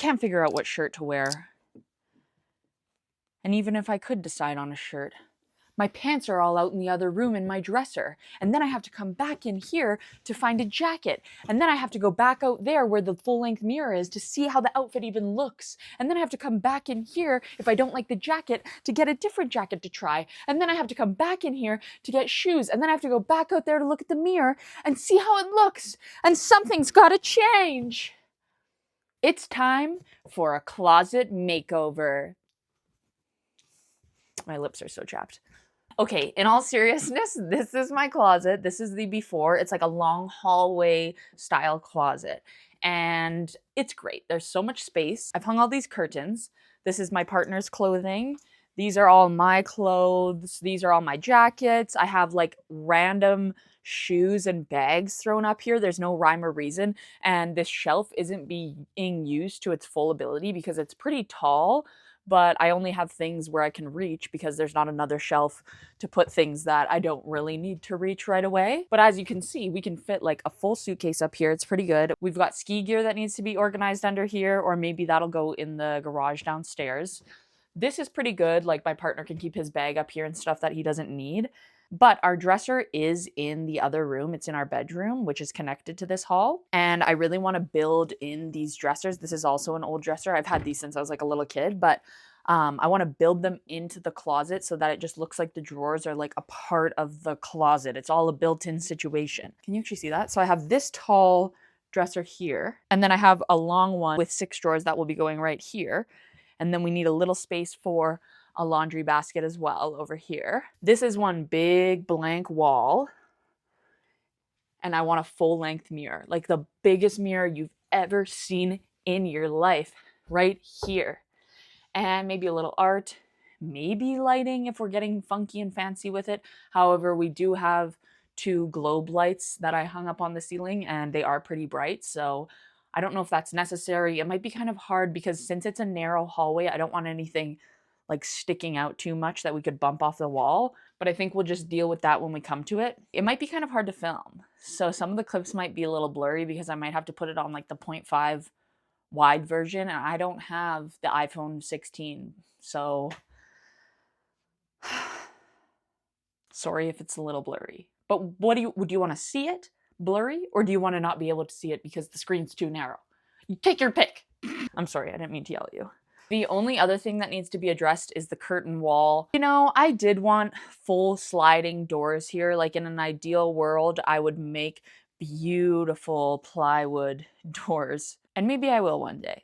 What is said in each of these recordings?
can't figure out what shirt to wear. And even if I could decide on a shirt, my pants are all out in the other room in my dresser. And then I have to come back in here to find a jacket. And then I have to go back out there where the full-length mirror is to see how the outfit even looks. And then I have to come back in here if I don't like the jacket to get a different jacket to try. And then I have to come back in here to get shoes. And then I have to go back out there to look at the mirror and see how it looks. And something's gotta change. It's time for a closet makeover. My lips are so chapped. Okay, in all seriousness, this is my closet. This is the before. It's like a long hallway style closet. And it's great. There's so much space. I've hung all these curtains. This is my partner's clothing. These are all my clothes. These are all my jackets. I have like random shoes and bags thrown up here. There's no rhyme or reason. And this shelf isn't being used to its full ability because it's pretty tall. But I only have things where I can reach because there's not another shelf to put things that I don't really need to reach right away. But as you can see, we can fit like a full suitcase up here. It's pretty good. We've got ski gear that needs to be organized under here, or maybe that'll go in the garage downstairs. This is pretty good. Like my partner can keep his bag up here and stuff that he doesn't need. But our dresser is in the other room. It's in our bedroom, which is connected to this hall. And I really want to build in these dressers. This is also an old dresser. I've had these since I was like a little kid, but I want to build them into the closet so that it just looks like the drawers are like a part of the closet. It's all a built-in situation. Can you actually see that? So I have this tall dresser here, and then I have a long one with 6 drawers that will be going right here. And then we need a little space for a laundry basket as well over here. This is one big blank wall. And I want a full-length mirror, like the biggest mirror you've ever seen in your life, right here. And maybe a little art, maybe lighting if we're getting funky and fancy with it. However, we do have 2 globe lights that I hung up on the ceiling and they are pretty bright. So I don't know if that's necessary. It might be kind of hard because since it's a narrow hallway, I don't want anything like sticking out too much that we could bump off the wall. But I think we'll just deal with that when we come to it. It might be kind of hard to film. So some of the clips might be a little blurry because I might have to put it on like the 0.5 wide version. And I don't have the iPhone 16. So sorry if it's a little blurry. But would you want to see it blurry, or do you want to not be able to see it because the screen's too narrow? You take your pick. I'm sorry, I didn't mean to yell at you. The only other thing that needs to be addressed is the curtain wall. You know, I did want full sliding doors here. Like in an ideal world, I would make beautiful plywood doors. And maybe I will one day.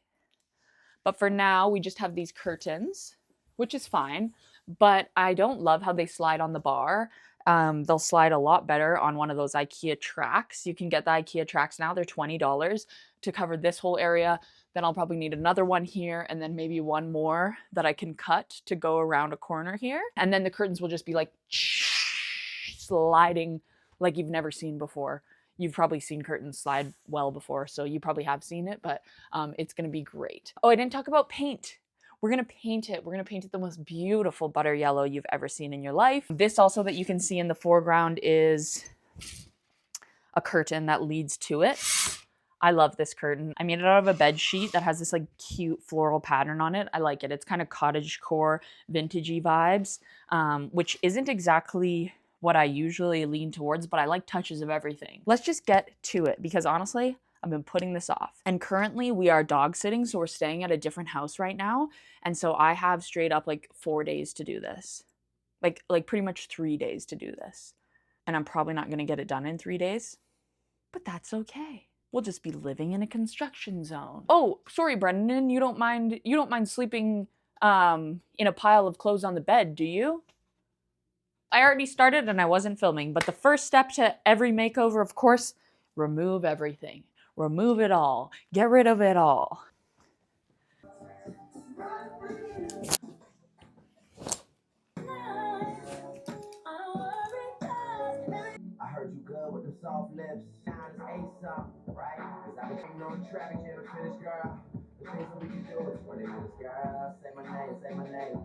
But for now, we just have these curtains, which is fine. But I don't love how they slide on the bar. They'll slide a lot better on one of those IKEA tracks. You can get the IKEA tracks now. They're $20 to cover this whole area. Then I'll probably need another one here and then maybe one more that I can cut to go around a corner here. And then the curtains will just be like sliding like you've never seen before. You've probably seen curtains slide well before, so you probably have seen it, but it's gonna be great. Oh, I didn't talk about paint. We're gonna paint it. We're gonna paint it the most beautiful butter yellow you've ever seen in your life. This also that you can see in the foreground is a curtain that leads to it. I love this curtain. I made it out of a bed sheet that has this like cute floral pattern on it. I like it. It's kind of cottagecore, vintagey vibes, which isn't exactly what I usually lean towards, but I like touches of everything. Let's just get to it because honestly, I've been putting this off. And currently we are dog sitting, so we're staying at a different house right now. And so I have straight up like 4 days to do this. Like pretty much 3 days to do this. And I'm probably not gonna get it done in 3 days, but that's okay. We'll just be living in a construction zone. Oh, sorry, Brendan, you don't mind sleeping in a pile of clothes on the bed, do you? I already started and I wasn't filming, but the first step to every makeover, of course, remove everything. Remove it all. Get rid of it all. I heard you good with the soft lips. Now it's ASAP, right? Cause I've been waiting on the track and can't finish, girl. The things that we can do in 20 minutes, girl. Say my name, say my name.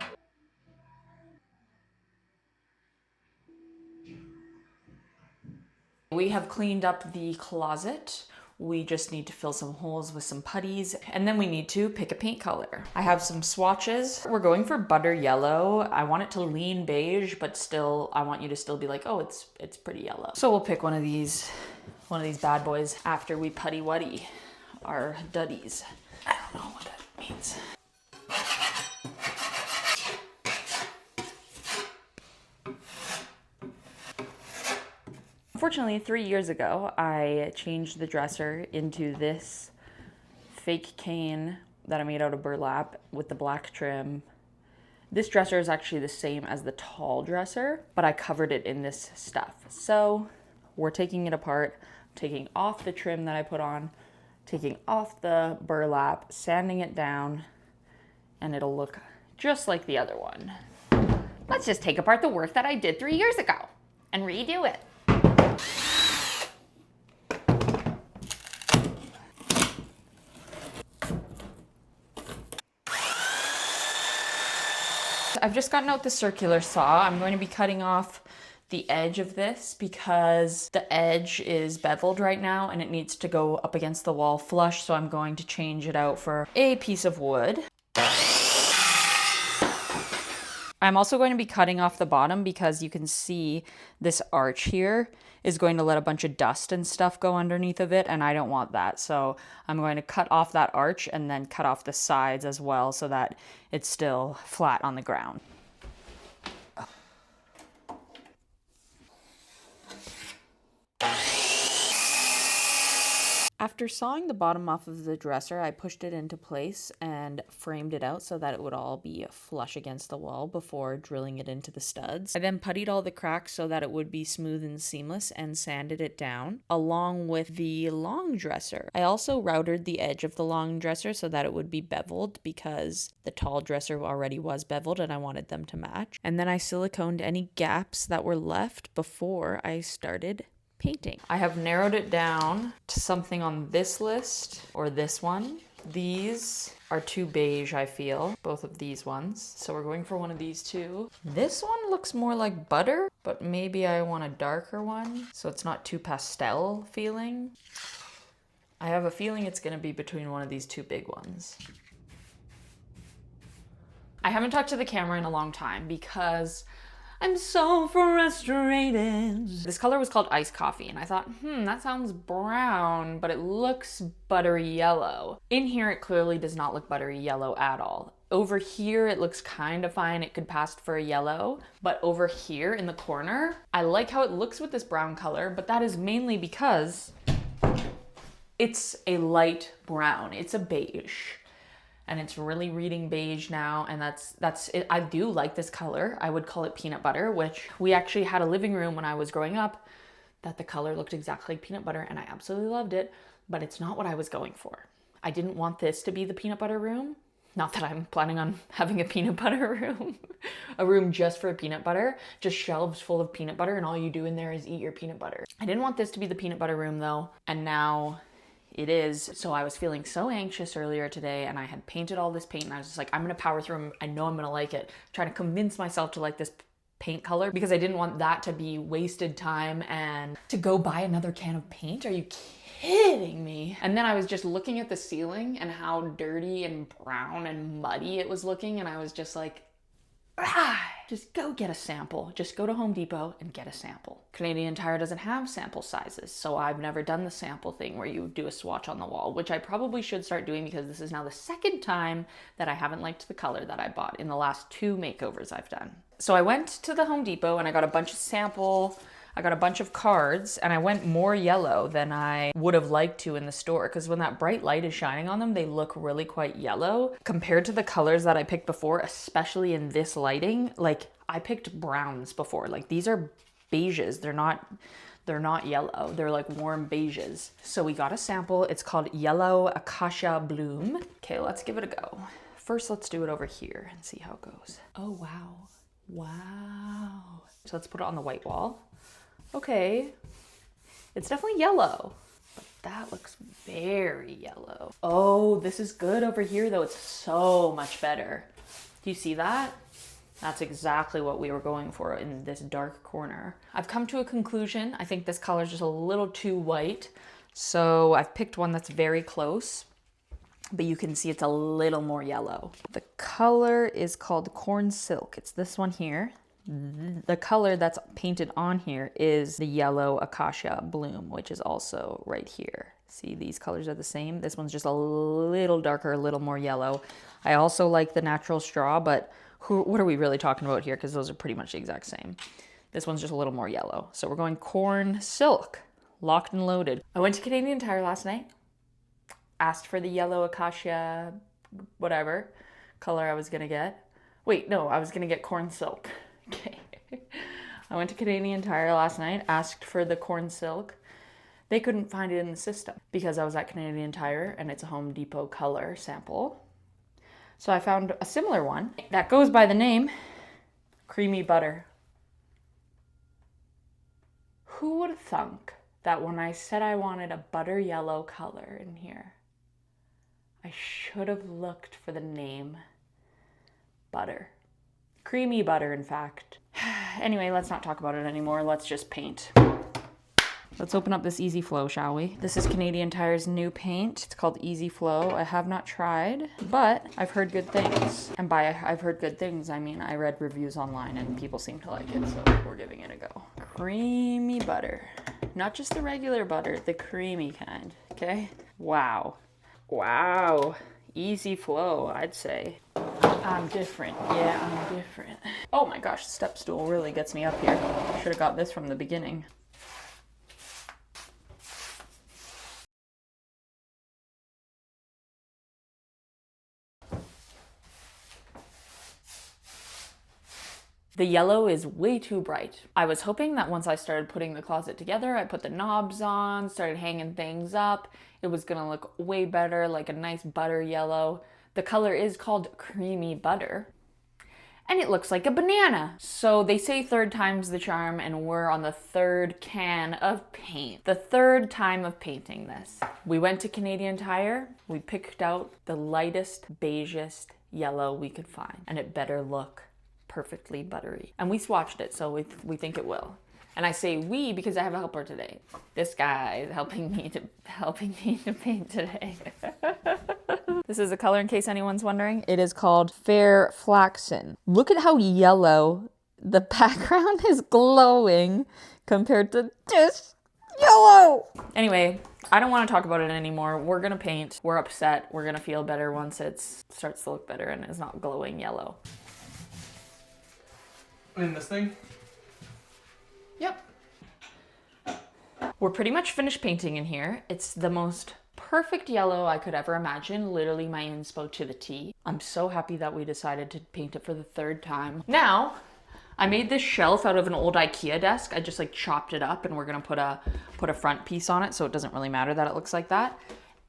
We have cleaned up the closet. We just need to fill some holes with some putties, and then we need to pick a paint color. I have some swatches. We're going for butter yellow. I want it to lean beige, but still, I want you to still be like, oh, it's pretty yellow. So we'll pick one of these bad boys after we putty-wutty our duddies. I don't know what that means. Unfortunately, 3 years ago, I changed the dresser into this fake cane that I made out of burlap with the black trim. This dresser is actually the same as the tall dresser, but I covered it in this stuff. So we're taking it apart, taking off the trim that I put on, taking off the burlap, sanding it down, and it'll look just like the other one. Let's just take apart the work that I did 3 years ago and redo it. I've just gotten out the circular saw. I'm going to be cutting off the edge of this because the edge is beveled right now and it needs to go up against the wall flush, so I'm going to change it out for a piece of wood. I'm also going to be cutting off the bottom because you can see this arch here is going to let a bunch of dust and stuff go underneath of it, and I don't want that. So I'm going to cut off that arch and then cut off the sides as well so that it's still flat on the ground. After sawing the bottom off of the dresser, I pushed it into place and framed it out so that it would all be flush against the wall before drilling it into the studs. I then puttied all the cracks so that it would be smooth and seamless and sanded it down, along with the long dresser. I also routed the edge of the long dresser so that it would be beveled because the tall dresser already was beveled and I wanted them to match. And then I siliconed any gaps that were left before I started painting. I have narrowed it down to something on this list or this one. These are too beige, I feel, both of these ones. So we're going for one of these two. This one looks more like butter, but maybe I want a darker one so it's not too pastel feeling. I have a feeling it's gonna be between one of these two big ones. I haven't talked to the camera in a long time because I'm so frustrated. This color was called Iced Coffee, and I thought, that sounds brown, but it looks buttery yellow. In here, it clearly does not look buttery yellow at all. Over here, it looks kind of fine. It could pass for a yellow, but over here in the corner, I like how it looks with this brown color, but that is mainly because it's a light brown. It's a beige. And it's really reading beige now, and that's it. I do like this color. I would call it peanut butter, which we actually had a living room when I was growing up that the color looked exactly like peanut butter, and I absolutely loved it, but it's not what I was going for. I didn't want this to be the peanut butter room. Not that I'm planning on having a peanut butter room, a room just for peanut butter, just shelves full of peanut butter, and all you do in there is eat your peanut butter. I didn't want this to be the peanut butter room though, and now it is. So I was feeling so anxious earlier today and I had painted all this paint and I was just like, I'm gonna power through them. I know I'm gonna like it. Trying to convince myself to like this paint color because I didn't want that to be wasted time and to go buy another can of paint. Are you kidding me? And then I was just looking at the ceiling and how dirty and brown and muddy it was looking, and I was just like, just go get a sample. Just go to Home Depot and get a sample. Canadian Tire doesn't have sample sizes, so I've never done the sample thing where you do a swatch on the wall, which I probably should start doing because this is now the second time that I haven't liked the color that I bought in the last 2 makeovers I've done. So I went to the Home Depot and I got a bunch of cards, and I went more yellow than I would have liked to in the store because when that bright light is shining on them, they look really quite yellow compared to the colors that I picked before, especially in this lighting. Like I picked browns before, like these are beiges. They're not yellow. They're like warm beiges. So we got a sample. It's called Yellow Acacia Bloom. Okay, let's give it a go. First, let's do it over here and see how it goes. Oh, wow. Wow. So let's put it on the white wall. Okay, it's definitely yellow, but that looks very yellow. Oh, this is good over here though. It's so much better. Do you see that? That's exactly what we were going for in this dark corner. I've come to a conclusion. I think this color is just a little too white. So I've picked one that's very close, but you can see it's a little more yellow. The color is called Corn Silk. It's this one here. The color that's painted on here is the yellow Acacia Bloom, which is also right here. See, these colors are the same. This one's just a little darker, a little more yellow. I also like the natural straw, but what are we really talking about here? Because those are pretty much the exact same. This one's just a little more yellow. So we're going Corn Silk, locked and loaded. I went to Canadian Tire last night, asked for the yellow Acacia, whatever color I was gonna get. Wait, no, I was gonna get Corn Silk. Okay. I went to Canadian Tire last night, asked for the Corn Silk. They couldn't find it in the system because I was at Canadian Tire and it's a Home Depot color sample. So I found a similar one that goes by the name Creamy Butter. Who would have thunk that when I said I wanted a butter yellow color in here, I should have looked for the name Butter. Creamy butter, in fact. Anyway, let's not talk about it anymore. Let's just paint. Let's open up this Easy Flow, shall we? This is Canadian Tire's new paint. It's called Easy Flow. I have not tried, but I've heard good things. And by I've heard good things, I mean I read reviews online and people seem to like it, so we're giving it a go. Creamy butter. Not just the regular butter, the creamy kind, okay? Wow. Wow. Easy Flow, I'd say. I'm different. Yeah, I'm different. Oh my gosh, the step stool really gets me up here. Should have got this from the beginning. The yellow is way too bright. I was hoping that once I started putting the closet together, I put the knobs on, started hanging things up, it was gonna look way better, like a nice butter yellow. The color is called Creamy Butter, and it looks like a banana. So they say third time's the charm, and we're on the third can of paint. The third time of painting this. We went to Canadian Tire, we picked out the lightest, beigest yellow we could find, and it better look perfectly buttery. And we swatched it, so we think it will. And I say we because I have a helper today. This guy is helping me to paint today. This is a color in case anyone's wondering. It is called Fair Flaxen. Look at how yellow the background is glowing compared to this yellow. Anyway, I don't want to talk about it anymore. We're gonna paint. We're upset. We're gonna feel better once it starts to look better and is not glowing yellow. In this thing? Yep. We're pretty much finished painting in here. It's the most perfect yellow I could ever imagine. Literally my inspo to the T. I'm so happy that we decided to paint it for the third time. Now, I made this shelf out of an old IKEA desk. I just like chopped it up and we're gonna put a front piece on it so it doesn't really matter that it looks like that.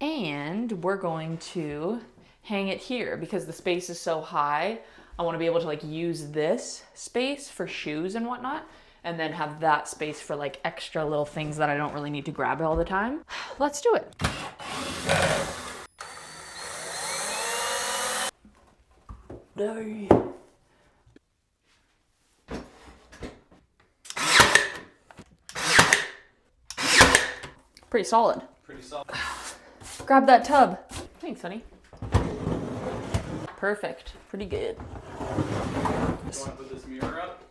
And we're going to hang it here because the space is so high. I want to be able to like use this space for shoes and whatnot, and then have that space for like extra little things that I don't really need to grab all the time. Let's do it. Pretty solid. Pretty solid. Grab that tub. Thanks, honey. Perfect. Pretty good. Do you want to put this mirror up?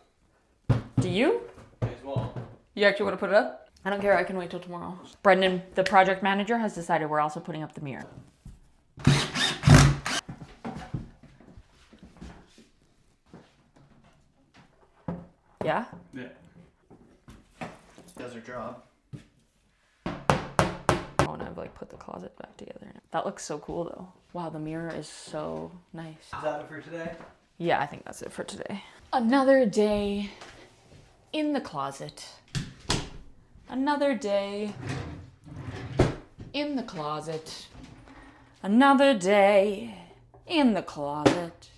Do you? May as well. You actually want to put it up? I don't care. I can wait till tomorrow. Brendan, the project manager, has decided we're also putting up the mirror. Yeah? Yeah. Does her job. I want to like put the closet back together. That looks so cool though. Wow, the mirror is so nice. Is that it for today? Yeah, I think that's it for today. Another day in the closet. Another day in the closet. Another day in the closet.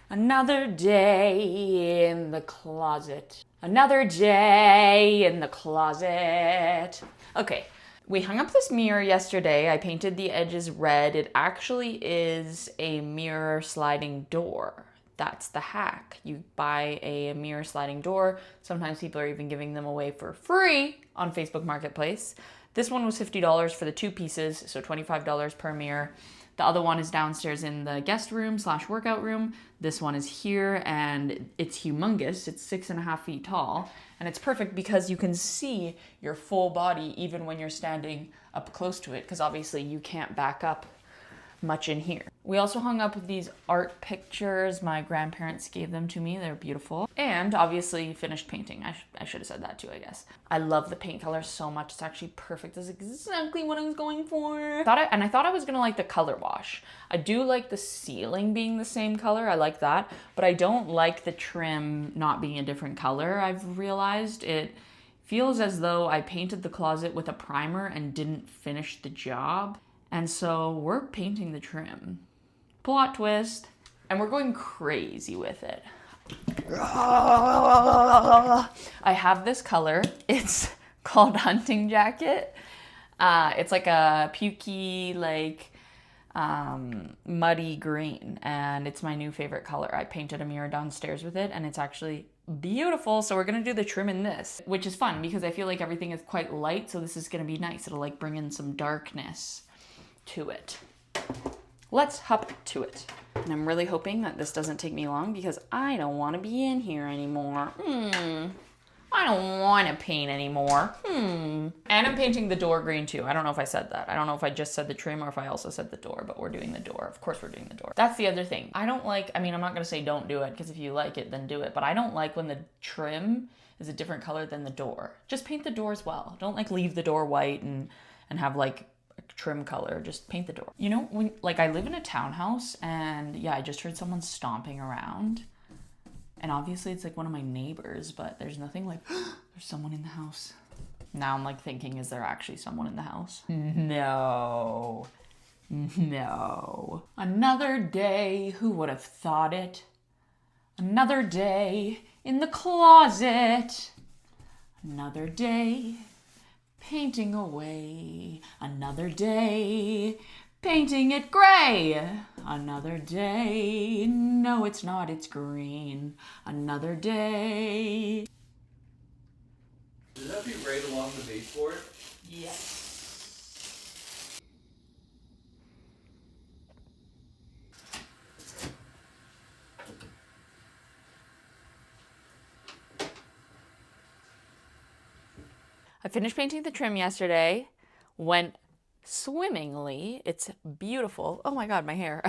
Another day in the closet. Another day in the closet. Okay. We hung up this mirror yesterday. I painted the edges red. It actually is a mirror sliding door. That's the hack. You buy a mirror sliding door. Sometimes people are even giving them away for free on Facebook Marketplace. This one was $50 for the 2 pieces, so $25 per mirror. The other one is downstairs in the guest room / workout room. This one is here and it's humongous. It's 6.5 feet tall and it's perfect because you can see your full body even when you're standing up close to it, because obviously you can't back up much in here. We also hung up these art pictures. My grandparents gave them to me. They're beautiful. And obviously finished painting. I should have said that too, I guess. I love the paint color so much. It's actually perfect. That's exactly what I was going for. I thought I was gonna like the color wash. I do like the ceiling being the same color. I like that. But I don't like the trim not being a different color. I've realized it feels as though I painted the closet with a primer and didn't finish the job. And so we're painting the trim. Plot twist. And we're going crazy with it. I have this color. It's called Hunting Jacket. It's like a pukey, like muddy green. And it's my new favorite color. I painted a mirror downstairs with it and it's actually beautiful. So we're gonna do the trim in this, which is fun because I feel like everything is quite light. So this is gonna be nice. It'll like bring in some darkness to it. Let's hop to it. And I'm really hoping that this doesn't take me long because I don't want to be in here anymore. I don't want to paint anymore. And I'm painting the door green too. I don't know if I said that. I don't know if I just said the trim or if I also said the door, but we're doing the door. Of course we're doing the door. That's the other thing. I don't like, I mean, I'm not going to say don't do it because if you like it, then do it. But I don't like when the trim is a different color than the door. Just paint the door as well. Don't like leave the door white and have like trim color. Just paint the door. You know, when like I live in a townhouse and yeah, I just heard someone stomping around and obviously it's like one of my neighbors, but there's nothing like there's someone in the house. Now I'm like thinking, is there actually someone in the house? No. Another day, who would have thought it? Another day in the closet. Another day painting away. Another day, painting it gray. Another day, no it's not, it's green. Another day. Did that be right along the baseboard? Yes. I finished painting the trim yesterday, went swimmingly. It's beautiful. Oh my God, my hair.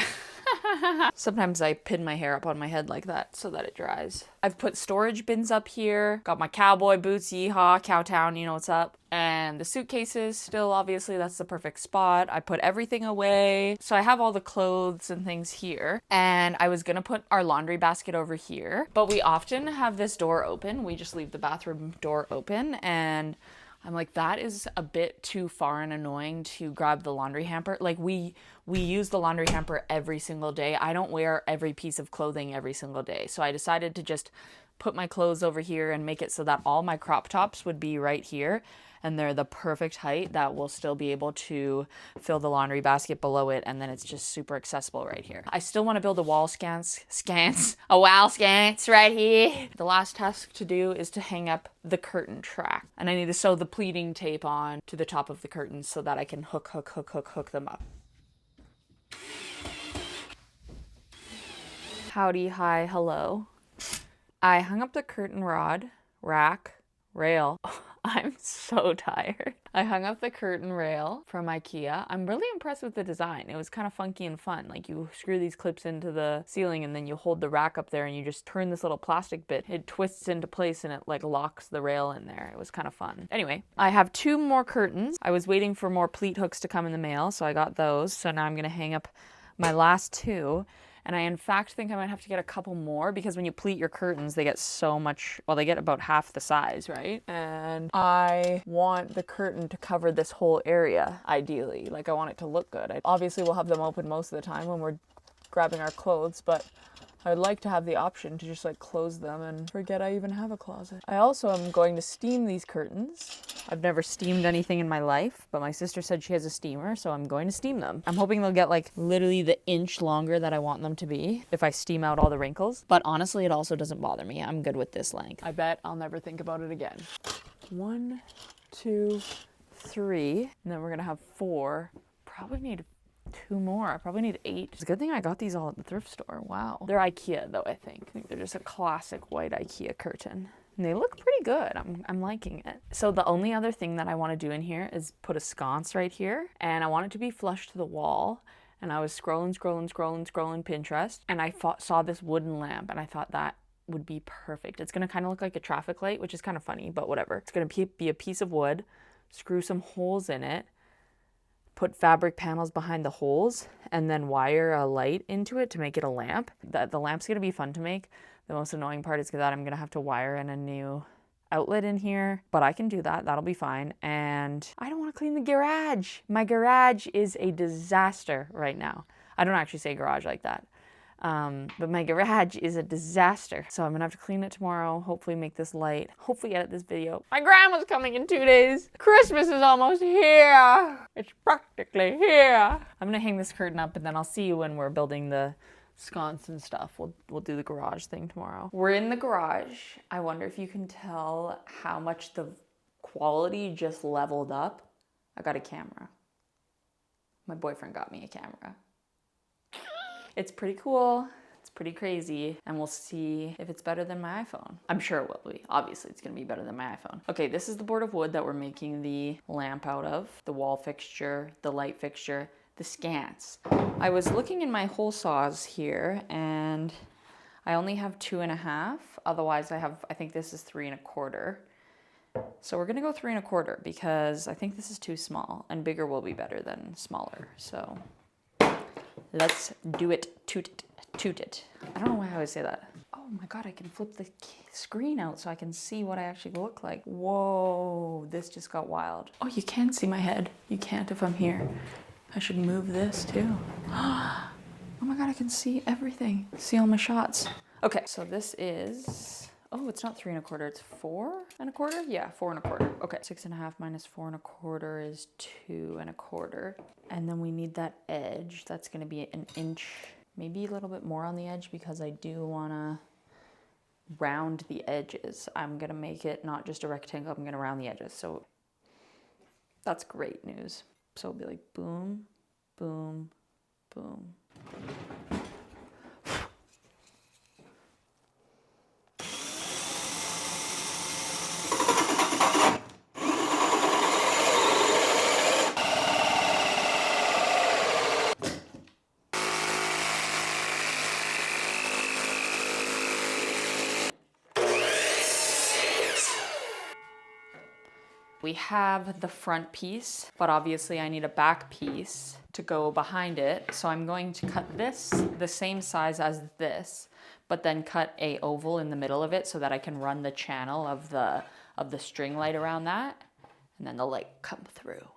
Sometimes I pin my hair up on my head like that so that it dries. I've put storage bins up here. Got my cowboy boots, yeehaw, Cowtown, you know what's up. And the suitcases still, obviously, that's the perfect spot. I put everything away. So I have all the clothes and things here. And I was gonna put our laundry basket over here, but we often have this door open. We just leave the bathroom door open and I'm like, that is a bit too far and annoying to grab the laundry hamper. Like we use the laundry hamper every single day. I don't wear every piece of clothing every single day. So I decided to just put my clothes over here and make it so that all my crop tops would be right here. And they're the perfect height that will still be able to fill the laundry basket below it. And then it's just super accessible right here. I still want to build a wall sconce right here. The last task to do is to hang up the curtain track. And I need to sew the pleating tape on to the top of the curtains so that I can hook them up. Howdy, hi, hello. I hung up the curtain rod, rack, rail. I'm so tired. I hung up the curtain rail from IKEA. I'm really impressed with the design. It was kind of funky and fun. Like you screw these clips into the ceiling and then you hold the rack up there and you just turn this little plastic bit. It twists into place and it like locks the rail in there. It was kind of fun. Anyway, I have 2 more curtains. I was waiting for more pleat hooks to come in the mail, so I got those. So now I'm gonna hang up my last 2. And I in fact think I might have to get a couple more because when you pleat your curtains, they get so much, well, they get about half the size, right? And I want the curtain to cover this whole area, ideally. Like I want it to look good. Obviously we'll have them open most of the time when we're grabbing our clothes, but I would like to have the option to just like close them and forget I even have a closet. I also am going to steam these curtains. I've never steamed anything in my life, but my sister said she has a steamer, so I'm going to steam them. I'm hoping they'll get like literally the inch longer that I want them to be if I steam out all the wrinkles. But honestly, it also doesn't bother me. I'm good with this length. I bet I'll never think about it again. 1, 2, 3, and then we're gonna have 4. Probably need 2 more. I probably need 8. It's a good thing I got these all at the thrift store. Wow. They're IKEA though, I think. I think they're just a classic white IKEA curtain. And they look pretty good. I'm liking it. So the only other thing that I want to do in here is put a sconce right here, and I want it to be flush to the wall. And I was scrolling Pinterest, and I saw this wooden lamp, and I thought that would be perfect. It's gonna kind of look like a traffic light, which is kind of funny, but whatever. It's gonna be a piece of wood, screw some holes in it, put fabric panels behind the holes, and then wire a light into it to make it a lamp. The lamp's gonna be fun to make. The most annoying part is that I'm gonna have to wire in a new outlet in here, but I can do that. That'll be fine. And I don't want to clean the garage. My garage is a disaster right now. I don't actually say garage like that. But my garage is a disaster. So I'm gonna have to clean it tomorrow, hopefully make this light, hopefully edit this video. My grandma's coming in 2 days. Christmas is almost here. It's practically here. I'm gonna hang this curtain up, and then I'll see you when we're building the sconce and stuff. We'll do the garage thing tomorrow. We're in the garage. I wonder if you can tell how much the quality just leveled up. I got a camera. My boyfriend got me a camera. It's pretty cool. It's pretty crazy, and we'll see if it's better than my iPhone. I'm sure it will be. Obviously, it's gonna be better than my iPhone. Okay, this is the board of wood that we're making the lamp out of, the wall fixture, the light fixture, the sconce. I was looking in my hole saws here, and I only have 2.5. Otherwise, I think this is 3.25. So we're gonna go 3.25 because I think this is too small, and bigger will be better than smaller. So let's do it. Toot it. I don't know why I always say that. Oh my God, I can flip the screen out so I can see what I actually look like. Whoa, this just got wild. Oh, you can see my head. You can't if I'm here. I should move this too. Oh my God, I can see everything. See all my shots. Okay, so this is, oh, it's not 3.25, it's 4.25? Yeah, 4.25. Okay, 6.5 minus 4.25 is 2.25. And then we need that edge. That's gonna be 1 inch, maybe a little bit more on the edge because I do wanna round the edges. I'm gonna make it not just a rectangle, I'm gonna round the edges. So that's great news. So it'll be like boom, boom, boom. We have the front piece, but obviously I need a back piece to go behind it. So I'm going to cut this the same size as this, but then cut a oval in the middle of it so that I can run the channel of the string light around that, and then the light come through.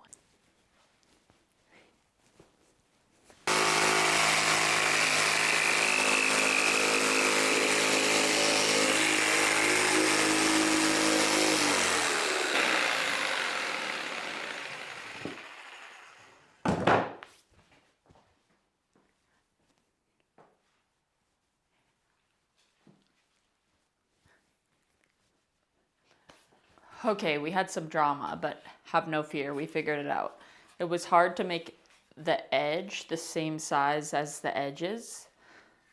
Okay, we had some drama, but have no fear, we figured it out. It was hard to make the edge the same size as the edges,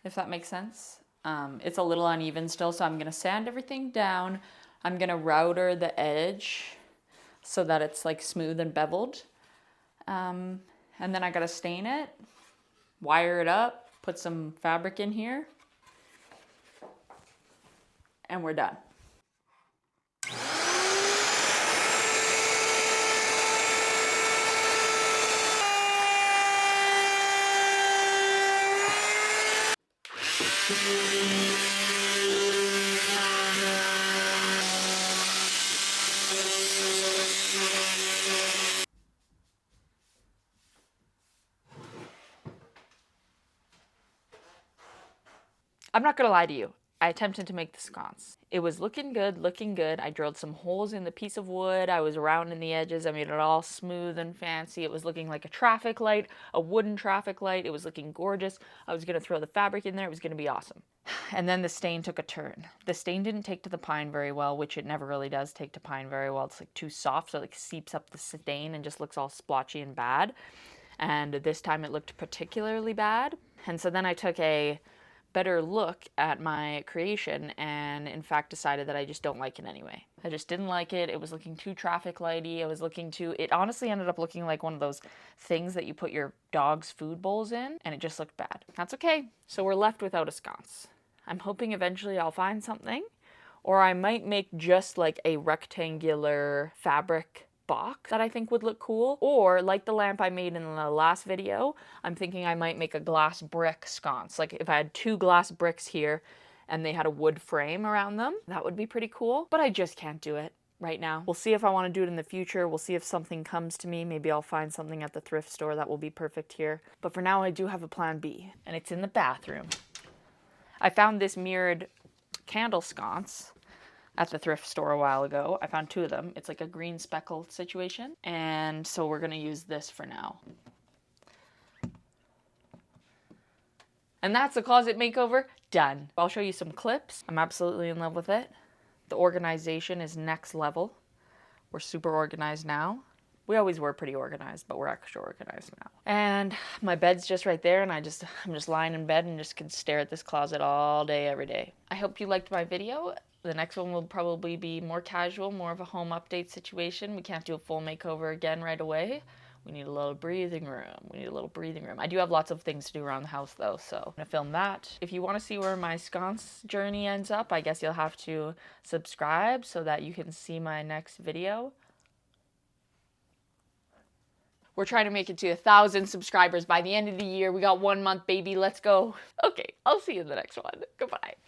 if that makes sense. It's a little uneven still, so I'm gonna sand everything down. I'm gonna router the edge so that it's like smooth and beveled. And then I gotta stain it, wire it up, put some fabric in here, and we're done. I'm not gonna lie to you. I attempted to make the sconce. It was looking good, looking good. I drilled some holes in the piece of wood. I was rounding the edges. I made it all smooth and fancy. It was looking like a traffic light, a wooden traffic light. It was looking gorgeous. I was gonna throw the fabric in there. It was gonna be awesome. And then the stain took a turn. The stain didn't take to the pine very well, which it never really does take to pine very well. It's like too soft, so it like seeps up the stain and just looks all splotchy and bad. And this time it looked particularly bad. And so then I took a better look at my creation and in fact decided that I just don't like it anyway. I just didn't like it. It was looking too traffic lighty. It honestly ended up looking like one of those things that you put your dog's food bowls in, and it just looked bad. That's okay. So we're left without a sconce. I'm hoping eventually I'll find something, or I might make just like a rectangular fabric box that I think would look cool. Or like the lamp I made in the last video, I'm thinking I might make a glass brick sconce. Like if I had 2 glass bricks here and they had a wood frame around them, that would be pretty cool. But I just can't do it right now. We'll see if I want to do it in the future. We'll see if something comes to me. Maybe I'll find something at the thrift store that will be perfect here. But for now, I do have a plan B, and it's in the bathroom. I found this mirrored candle sconce at the thrift store a while ago. I found 2 of them. It's like a green speckle situation. And so we're gonna use this for now. And that's the closet makeover done. I'll show you some clips. I'm absolutely in love with it. The organization is next level. We're super organized now. We always were pretty organized, but we're extra organized now. And my bed's just right there, and I'm just lying in bed and just can stare at this closet all day, every day. I hope you liked my video. The next one will probably be more casual, more of a home update situation. We can't do a full makeover again right away. We need a little breathing room. I do have lots of things to do around the house though, so I'm gonna film that. If you want to see where my sconce journey ends up, I guess you'll have to subscribe so that you can see my next video. We're trying to make it to 1,000 subscribers by the end of the year. We got 1 month, baby. Let's go. Okay, I'll see you in the next one. Goodbye.